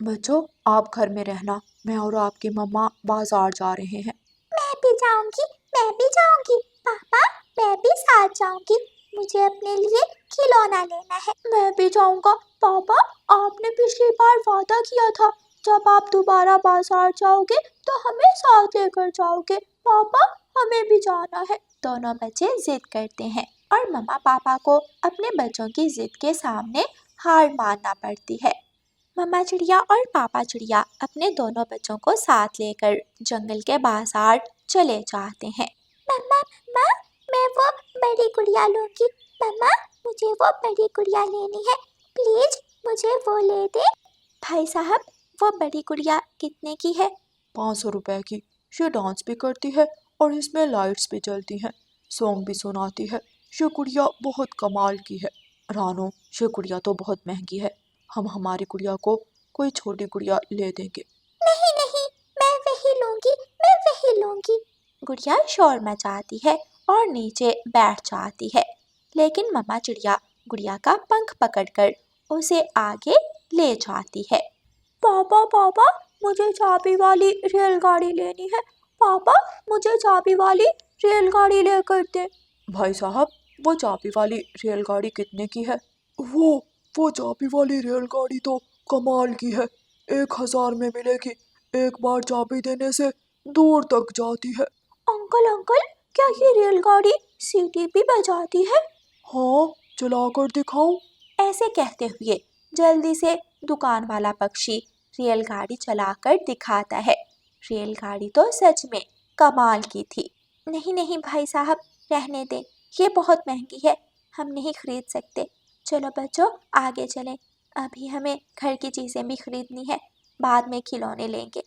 बच्चों, आप घर में रहना, मैं और आपकी मम्मा बाजार जा रहे हैं। मैं भी जाऊंगी, मैं भी जाऊंगी। पापा, मैं भी साथ जाऊंगी। मुझे अपने लिए खिलौना लेना है। मैं भी जाऊंगा। पापा, आपने पिछली बार वादा किया था जब आप दोबारा बाजार जाओगे तो हमें साथ लेकर जाओगे। पापा, हमें भी जाना है। दोनों बच्चे जिद करते हैं और मम्मा पापा को अपने बच्चों की जिद के सामने हार मानना पड़ती है। मम्मा चिड़िया और पापा चिड़िया अपने दोनों बच्चों को साथ लेकर जंगल के बाजार चले जाते हैं। मम्मा, मम्मा, मैं वो बड़ी गुड़िया लूंगी। मम्मा, मुझे वो बड़ी गुड़िया लेनी है। प्लीज मुझे वो ले दे। भाई साहब, वो बड़ी गुड़िया कितने की है? 500 रुपए की। ये डांस भी करती है और इसमें लाइट्स भी जलती हैं, सॉन्ग भी सुनाती है। ये गुड़िया बहुत कमाल की है। रानो, ये गुड़िया तो बहुत महंगी है। हम हमारी गुड़िया को कोई छोटी गुड़िया ले देंगे। नहीं नहीं, मैं वही लूंगी, मैं वही लूंगी। गुड़िया शोर मचाती है और नीचे बैठ जाती है, लेकिन मम्मा चिड़िया गुड़िया का पंख पकड़कर उसे आगे ले जाती है। पापा पापा, मुझे चाबी वाली रेलगाड़ी लेनी है। पापा, मुझे चाबी वाली रेलगाड़ी लेकर दे। भाई साहब, वो चाबी वाली रेलगाड़ी कितने की है? वो चाबी वाली रेलगाड़ी तो कमाल की है। 1000 में मिलेगी। एक बार चाबी देने से दूर तक जाती है। अंकल अंकल, क्या ये रेलगाड़ी सीटी भी बजाती है? हाँ, चलाकर दिखाऊं? ऐसे कहते हुए जल्दी से दुकान वाला पक्षी रेलगाड़ी चलाकर दिखाता है। रेलगाड़ी तो सच में कमाल की थी। नहीं नहीं भाई साहब, रहने दें, ये बहुत महंगी है, हम नहीं खरीद सकते। चलो बच्चों, आगे चलें, अभी हमें घर की चीज़ें भी खरीदनी है, बाद में खिलौने लेंगे।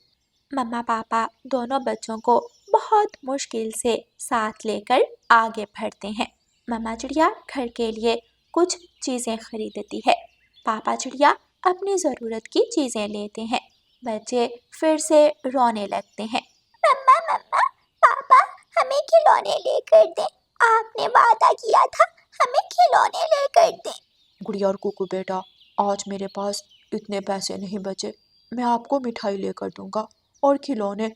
मम्मा पापा दोनों बच्चों को बहुत मुश्किल से साथ लेकर आगे बढ़ते हैं। मम्मा चिड़िया घर के लिए कुछ चीज़ें खरीदती है, पापा चिड़िया अपनी ज़रूरत की चीज़ें लेते हैं। बच्चे फिर से रोने लगते हैं। मम्मा मम्मा, पापा, हमें खिलौने लेकर दे। आपने वादा किया था, हमें खिलौने लेकर दे। गुड़िया और कुकू बेटा, आज मेरे पास इतने पैसे नहीं बचे। मैं आपको मिठाई लेकर दूंगा और खिलौने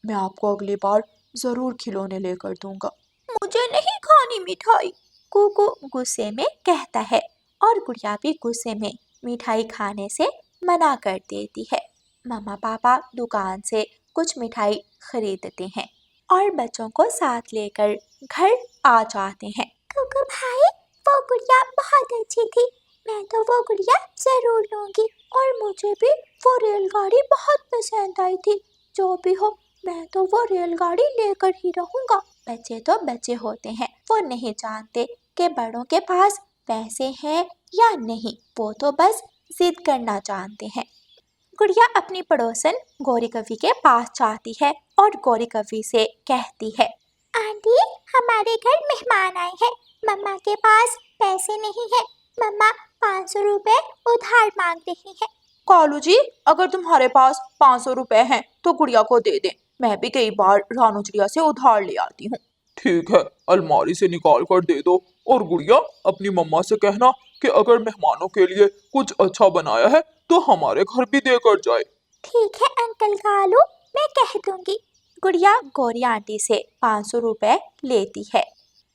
मैं आपको अगली बार ज़रूर खिलौने लेकर दूंगा। मुझे नहीं खानी मिठाई, कुकू गुस्से में कहता है और गुड़िया भी गुस्से में मिठाई खाने से मना कर देती है। मम्मा पापा दुकान से कुछ मिठाई खरीदते हैं और बच्चों को साथ लेकर घर आ जाते हैं। कुकू भाई, वो गुड़िया बहुत अच्छी थी। मैं तो वो गुड़िया जरूर लूंगी। और मुझे भी वो रेलगाड़ी बहुत पसंद आई थी। जो भी हो, मैं तो वो रेलगाड़ी लेकर ही रहूंगा। बच्चे तो बच्चे होते हैं, वो नहीं जानते कि बड़ों के पास पैसे हैं या नहीं, वो तो बस जिद करना जानते हैं। गुड़िया अपनी पड़ोसन गौरी कवि के पास जाती है और गौरी कवि से कहती है, आंटी, हमारे घर मेहमान आए हैं। मम्मा के पास पैसे नहीं है। मम्मा 500 रुपए उधार मांग रही है। कालू जी, अगर तुम्हारे पास 500 रुपए हैं तो गुड़िया को दे दें। मैं भी कई बार रानू चिड़िया से उधार ले आती हूँ। ठीक है, अलमारी से निकाल कर दे दो। और गुड़िया, अपनी मम्मा से कहना कि अगर मेहमानों के लिए कुछ अच्छा बनाया है तो हमारे घर भी देकर जाए। ठीक है अंकल कालू, मैं कह दूंगी। गुड़िया गौरी आंटी से 500 रुपए लेती है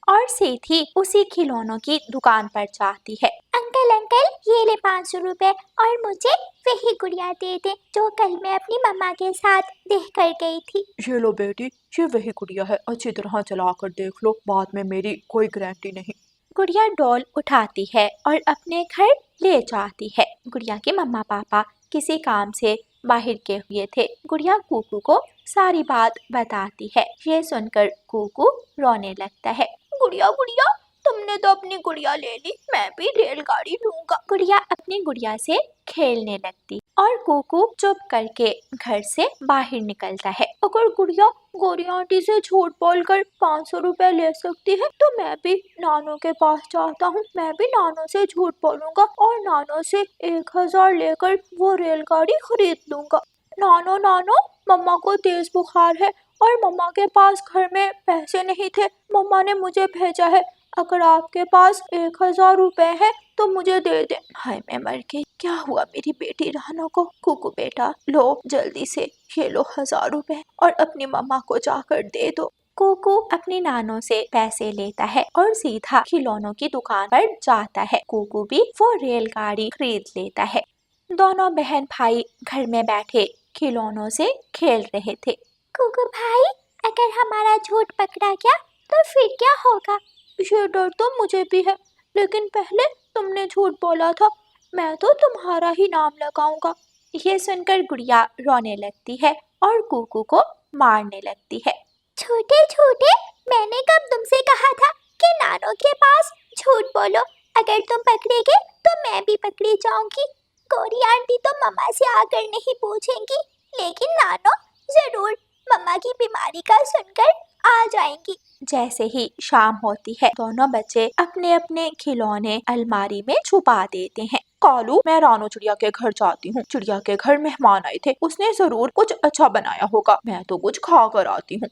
और सीधी उसी खिलौनों की दुकान पर जाती है। अंकल अंकल, ये ले 500 रुपए और मुझे वही गुड़िया दे दे जो कल मैं अपनी मम्मा के साथ देख कर गई थी। ये लो बेटी, ये वही गुड़िया है। अच्छी तरह चला कर देख लो, बाद में मेरी कोई गारंटी नहीं। गुड़िया डॉल उठाती है और अपने घर ले जाती है। गुड़िया के मम्मा पापा किसी काम से बाहर गए हुए थे। गुड़िया कुकू को सारी बात बताती है। ये सुनकर कुकू रोने लगता है। गुड़िया गुड़िया, तुमने तो अपनी गुड़िया ले ली, मैं भी रेलगाड़ी लूंगा। गुड़िया अपनी गुड़िया से खेलने लगती और कुकू चुप करके घर से बाहर निकलता है। अगर गुड़िया गौरी आंटी से झूठ बोलकर 500 रुपए ले सकती है तो मैं भी नानो के पास जाता हूँ। मैं भी नानो से झूठ बोलूंगा और नानो से 1000 लेकर वो रेलगाड़ी खरीद लूंगा। नानो नानो, मम्मा को तेज बुखार है और मम्मा के पास घर में पैसे नहीं थे। मम्मा ने मुझे भेजा है, अगर आपके पास 1,000 रुपए है तो मुझे दे दे। हाय मैं मर गई, क्या हुआ मेरी बेटी रानो को? कुकू बेटा लो जल्दी से ये लो 1,000 रुपए और अपनी मम्मा को जाकर दे दो। कुकू अपनी नानो से पैसे लेता है और सीधा खिलौनों की दुकान पर जाता है। कुकू भी वो रेलगाड़ी खरीद लेता है। दोनों बहन भाई घर में बैठे खिलौनों से खेल रहे थे। कुकू भाई, अगर हमारा झूठ पकड़ा गया तो फिर क्या होगा? ये डर तो मुझे भी है, लेकिन पहले तुमने झूठ बोला था, मैं तो तुम्हारा ही नाम लगाऊंगा। ये सुनकर गुड़िया रोने लगती है और कुकू को मारने लगती है। छोटे छोटे, मैंने कब तुमसे कहा था कि नानो के पास झूठ बोलो, अगर तुम पकड़े गए तो मैं भी पकड़ी जाऊंगी। गौरी आंटी तो मम्मा से आकर नहीं पूछेंगी, लेकिन नानो जरूर मम्मा की बीमारी का सुनकर आ जाएंगी। जैसे ही शाम होती है दोनों बच्चे अपने अपने खिलौने अलमारी में छुपा देते हैं। कालू, मैं रानो चिड़िया के घर जाती हूँ। चिड़िया के घर मेहमान आए थे, उसने जरूर कुछ अच्छा बनाया होगा, मैं तो कुछ खा कर आती हूँ।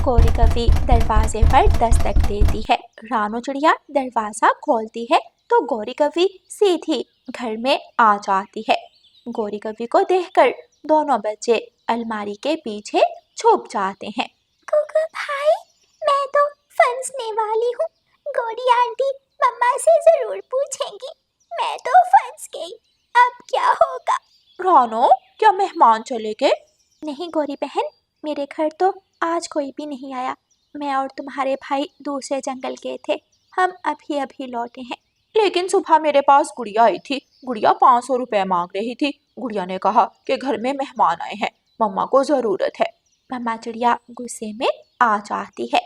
गौरी कवि दरवाजे पर दस्तक देती है। रानो चिड़िया दरवाजा खोलती है तो गौरी कवि सीधी घर में आ जाती है। गौरी कवि को देखकर दोनों बच्चे अलमारी के पीछे छुप जाते हैं। कुकू भाई, मैं तो फंसने वाली हूँ। गौरी आंटी मम्मा से जरूर पूछेंगी। मैं तो फंस गई, अब क्या होगा? रानो, क्या मेहमान चले गए? नहीं गौरी बहन, मेरे घर तो आज कोई भी नहीं आया। मैं और तुम्हारे भाई दूसरे जंगल गए थे, हम अभी अभी लौटे हैं। लेकिन सुबह मेरे पास गुड़िया आई थी। गुड़िया 500 रुपए मांग रही थी। गुड़िया ने कहा कि घर में मेहमान आए हैं, मम्मा को जरूरत है। मम्मा चिड़िया गुस्से में आ जाती है।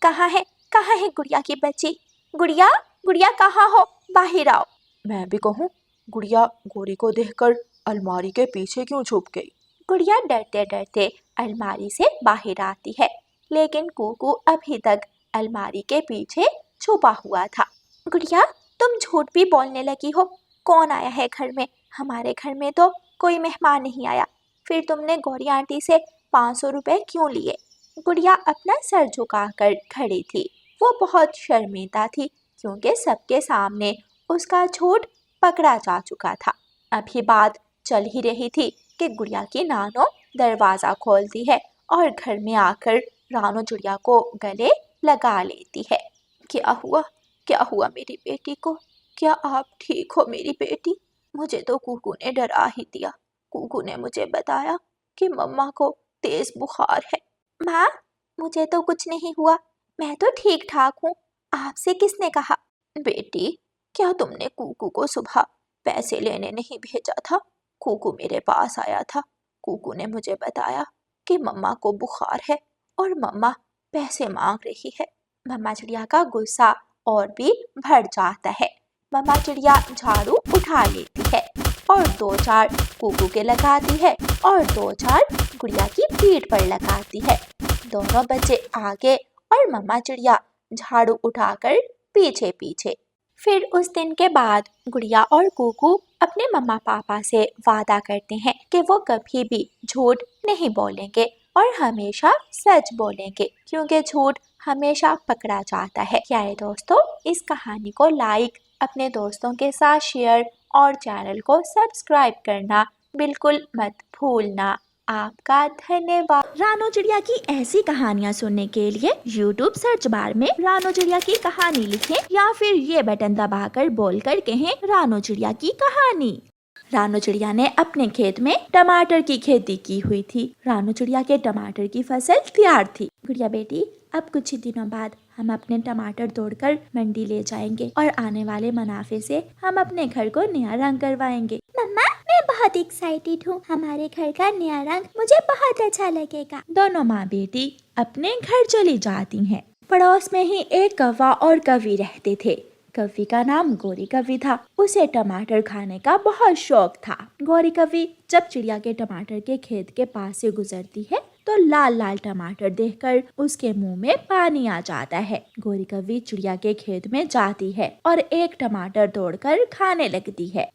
कहाँ है गुड़िया की बच्ची? गुड़िया, गुड़िया कहाँ हो? बाहर आओ। मैं भी कहूँ, गुड़िया गौरी को देखकर अलमारी के पीछे क्यों छुप गई? गुड़िया डरते डरते अलमारी से बाहर आती है, लेकिन कुकू अभी तक अलमारी के पीछे छुपा हुआ था। गुड़िया, तुम झूठ भी बोलने लगी हो। कौन आया है घर में? हमारे घर में तो कोई मेहमान नहीं आया। फिर तुमने गौरी आंटी से 500 रुपए क्यों लिए? गुड़िया अपना सर झुकाकर खड़ी थी। वो बहुत शर्मिंदा थी क्योंकि सबके सामने उसका झूठ पकड़ा जा चुका था। अभी बात चल ही रही थी कि गुड़िया की नानो दरवाज़ा खोलती है और घर में आकर रानो चिड़िया को गले लगा लेती है। क्या हुआ मेरी बेटी को? क्या आप ठीक हो मेरी बेटी? मुझे तो कुकू ने डरा ही दिया। कुकू ने मुझे बताया कि मम्मा को तेज बुखार है। माँ, मुझे तो कुछ नहीं हुआ, मैं तो ठीक ठाक हूँ। आपसे किसने कहा? बेटी, क्या तुमने कुकू को सुबह पैसे लेने नहीं भेजा था? कुकू मेरे पास आया था। कुकू ने मुझे बताया कि मम्मा को बुखार है और मम्मा पैसे मांग रही है। मम्मा चिड़िया का गुस्सा और भी बढ़ जाता है। मम्मा चिड़िया झाड़ू उठा लेती है और 2-4 कुकू के लगाती है और 2-4 गुड़िया की पीठ पर लगाती है। दोनों बच्चे आगे और मम्मा चिड़िया झाड़ू उठाकर पीछे पीछे। फिर उस दिन के बाद गुड़िया और कुकू अपने मम्मा पापा से वादा करते हैं कि वो कभी भी झूठ नहीं बोलेंगे और हमेशा सच बोलेंगे, क्योंकि झूठ हमेशा पकड़ा जाता है। प्यारे दोस्तों, इस कहानी को लाइक, अपने दोस्तों के साथ शेयर और चैनल को सब्सक्राइब करना बिल्कुल मत भूलना। आपका धन्यवाद। रानो चिड़िया की ऐसी कहानियाँ सुनने के लिए YouTube सर्च बार में रानो चिड़िया की कहानी लिखें या फिर ये बटन दबाकर बोलकर कहें रानो चिड़िया की कहानी। रानो चिड़िया ने अपने खेत में टमाटर की खेती की हुई थी। रानो चिड़िया के टमाटर की फसल तैयार थी। गुड़िया बेटी, अब कुछ ही दिनों बाद हम अपने टमाटर तोड़कर मंडी ले जाएंगे और आने वाले मुनाफे से हम अपने घर को नया रंग करवाएंगे। मम्मा, मैं बहुत एक्साइटेड हूँ। हमारे घर का नया रंग मुझे बहुत अच्छा लगेगा। दोनों माँ बेटी अपने घर चली जाती हैं। पड़ोस में ही एक कौवा और कवि रहते थे। कवि का नाम गौरी कवि था। उसे टमाटर खाने का बहुत शौक था। गौरी कवि जब चिड़िया के टमाटर के खेत के पास से गुजरती है तो लाल लाल टमाटर देखकर उसके मुंह में पानी आ जाता है। गौरी कवि चिड़िया के खेत में जाती है और एक टमाटर तोड़कर खाने लगती है।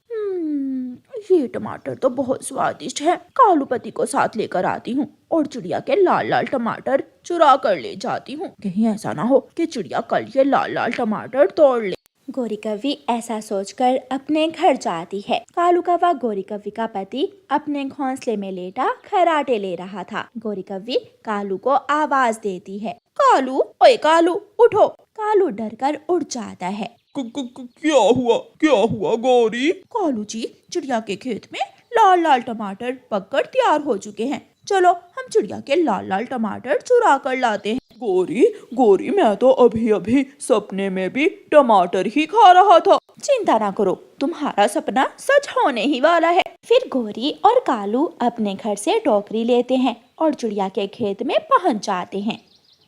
ये टमाटर तो बहुत स्वादिष्ट है। कालू पति को साथ लेकर आती हूँ और चिड़िया के लाल लाल टमाटर चुरा कर ले जाती हूँ। कहीं ऐसा ना हो कि चिड़िया कल ये लाल लाल टमाटर तोड़ ले। गोरी कौवी ऐसा सोचकर अपने घर जाती है। कालू कौवा गोरी कौवी का पति अपने घोंसले में लेटा खराटे ले रहा था। गोरी कौवी कालू को आवाज देती है, कालू, ओए कालू, उठो। कालू डरकर उठ जाता है। क्या हुआ गौरी? कालू जी, चिड़िया के खेत में लाल लाल टमाटर पककर तैयार हो चुके हैं। चलो हम चिड़िया के लाल लाल टमाटर चुरा कर लाते हैं। गोरी मैं तो अभी अभी सपने में भी टमाटर ही खा रहा था। चिंता ना करो, तुम्हारा सपना सच होने ही वाला है। फिर गोरी और कालू अपने घर से टोकरी लेते हैं और चिड़िया के खेत में पहुंच जाते हैं।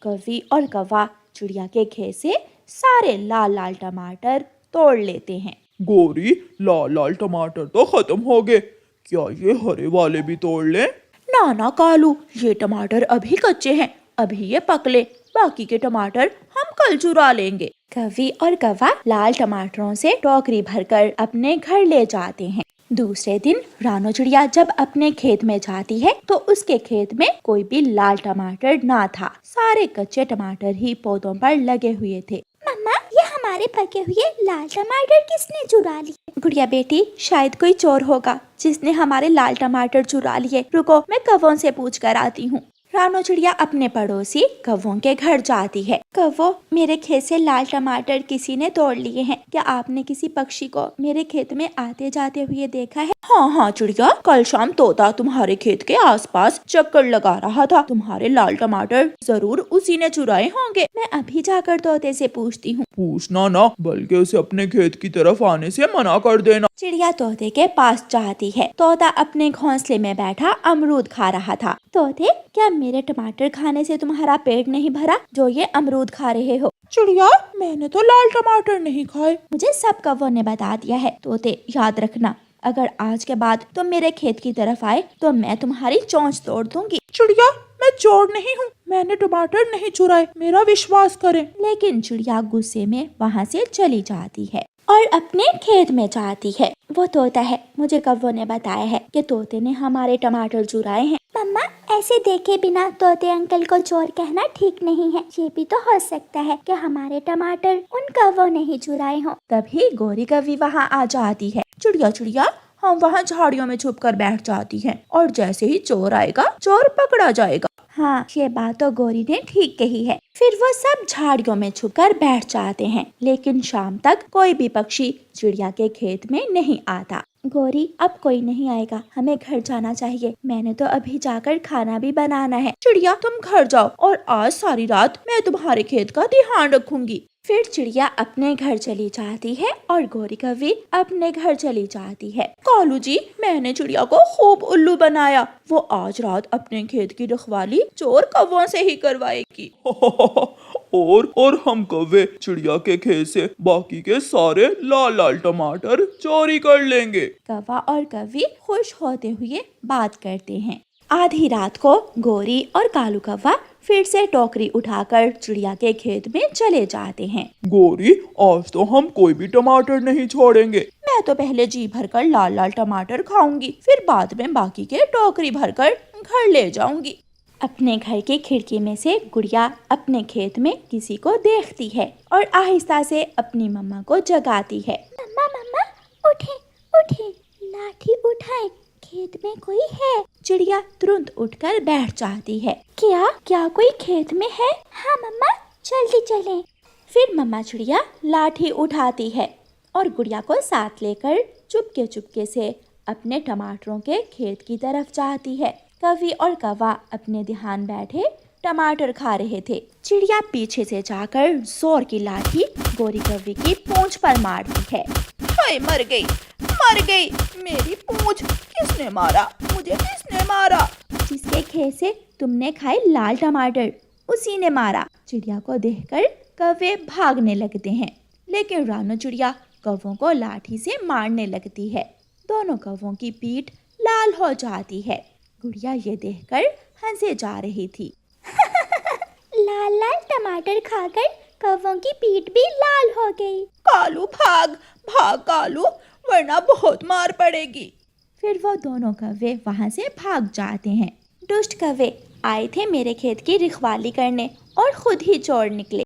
कौवी और कौवा चिड़िया के खेत से सारे लाल लाल टमाटर तोड़ लेते हैं। गोरी, लाल लाल टमाटर तो खत्म हो गए, क्या ये हरे वाले भी तोड़ लें? ना कालू, ये टमाटर अभी कच्चे हैं, अभी ये पक ले, बाकी के टमाटर हम कल चुरा लेंगे। कौवी और कौवा लाल टमाटरों से टोकरी भरकर अपने घर ले जाते हैं। दूसरे दिन रानो चिड़िया जब अपने खेत में जाती है तो उसके खेत में कोई भी लाल टमाटर ना था। सारे कच्चे टमाटर ही पौधों पर लगे हुए थे। मम्मा, ये हमारे पके हुए लाल टमाटर किसने चुरा लिए? गुड़िया बेटी, शायद कोई चोर होगा जिसने हमारे लाल टमाटर चुरा लिए। रुको, मैं कौवों से पूछ कर आती हूँ। रानो चिड़िया अपने पड़ोसी कौवों के घर जाती है। कौवो, मेरे खेत से लाल टमाटर किसी ने तोड़ लिए हैं। क्या आपने किसी पक्षी को मेरे खेत में आते जाते हुए देखा है? हाँ चिड़िया, कल शाम तोता तुम्हारे खेत के आसपास चक्कर लगा रहा था। तुम्हारे लाल टमाटर जरूर उसी ने चुराए होंगे। मैं अभी जाकर तोते से पूछती हूँ। पूछना ना, बल्कि उसे अपने खेत की तरफ आने से मना कर देना। चिड़िया तोते के पास जाती है। तोता अपने घोंसले में बैठा अमरूद खा रहा था। तोते, क्या मेरे टमाटर खाने से तुम्हारा पेट नहीं भरा जो ये अमरूद खा रहे हो? चिड़िया, मैंने तो लाल टमाटर नहीं खाए। मुझे सब कौवों ने बता दिया है। तोते, याद रखना, अगर आज के बाद तुम मेरे खेत की तरफ आए तो मैं तुम्हारी चोंच तोड़ दूंगी। चिड़िया, मैं चोर नहीं हूँ, मैंने टमाटर नहीं चुराए, मेरा विश्वास करें। लेकिन चिड़िया गुस्से में वहाँ से चली जाती है और अपने खेत में जाती है। वो तोता है, मुझे कौवों ने बताया है कि तोते ने हमारे टमाटर चुराए हैं। मम्मा, ऐसे देखे बिना तोते अंकल को चोर कहना ठीक नहीं है। ये भी तो हो सकता है कि हमारे टमाटर उन कौवों ने ही चुराए हों। तभी गोरी कौवी वहाँ आ जाती है। चिड़िया, हम वहाँ झाड़ियों में छुप कर बैठ जाती हैं और जैसे ही चोर आएगा, चोर पकड़ा जाएगा। हाँ, ये बात तो गोरी ने ठीक कही है। फिर वो सब झाड़ियों में छुपकर बैठ जाते हैं। लेकिन शाम तक कोई भी पक्षी चिड़िया के खेत में नहीं आता। गोरी, अब कोई नहीं आएगा, हमें घर जाना चाहिए। मैंने तो अभी जाकर खाना भी बनाना है। चिड़िया, तुम घर जाओ और आज सारी रात मैं तुम्हारे खेत का ध्यान रखूंगी। फिर चिड़िया अपने घर चली जाती है और गोरी कौवी अपने घर चली जाती है। कालू जी, मैंने चिड़िया को खूब उल्लू बनाया। वो आज रात अपने खेत की रखवाली चोर कौवों से ही करवाएगी। और हम कौवे चिड़िया के खेत से बाकी के सारे लाल लाल टमाटर चोरी कर लेंगे। कौवा और कौवी खुश होते हुए बात करते हैं। आधी रात को गोरी और कालू कौवा फिर से टोकरी उठाकर चिड़िया के खेत में चले जाते हैं। गोरी, आज तो हम कोई भी टमाटर नहीं छोड़ेंगे। मैं तो पहले जी भरकर लाल लाल टमाटर खाऊंगी, फिर बाद में बाकी के टोकरी भरकर घर ले जाऊंगी। अपने घर की खिड़की में से गुड़िया अपने खेत में किसी को देखती है और आहिस्ता से अपनी मम्मा को जगाती है। मम्मा, मम्मा, उठे उठे, लाठी उठाए, खेत में कोई है। चिड़िया तुरंत उठकर बैठ जाती है। क्या कोई खेत में है? हाँ मम्मा, जल्दी चलें। फिर मम्मा चिड़िया लाठी उठाती है और गुड़िया को साथ लेकर चुपके से अपने टमाटरों के खेत की तरफ जाती है। कौवी और कौवा अपने ध्यान बैठे टमाटर खा रहे थे। चिड़िया पीछे से जाकर जोर की लाठी गोरी कौवी की पूंछ पर मारती है। हाय, मर गई मेरी पूंछ। किसने मारा मुझे? किसने मारा? जिसके खेत से तुमने खाए लाल टमाटर, उसी ने मारा। चिड़िया को देखकर कौवे भागने लगते हैं, लेकिन रानो चिड़िया कौवों को लाठी से मारने लगती है। दोनों कौवों की पीठ लाल हो जाती है। गुड़िया ये देखकर हंसे जा रही थी। लाल लाल टमाटर खाकर कौवों की पीठ भी लाल हो गई। कालू, भाग कालू, वरना बहुत मार पड़ेगी। फिर वो दोनों कौवे वहाँ से भाग जाते हैं। दुष्ट कौवे आए थे मेरे खेत की रखवाली करने और खुद ही चोर निकले।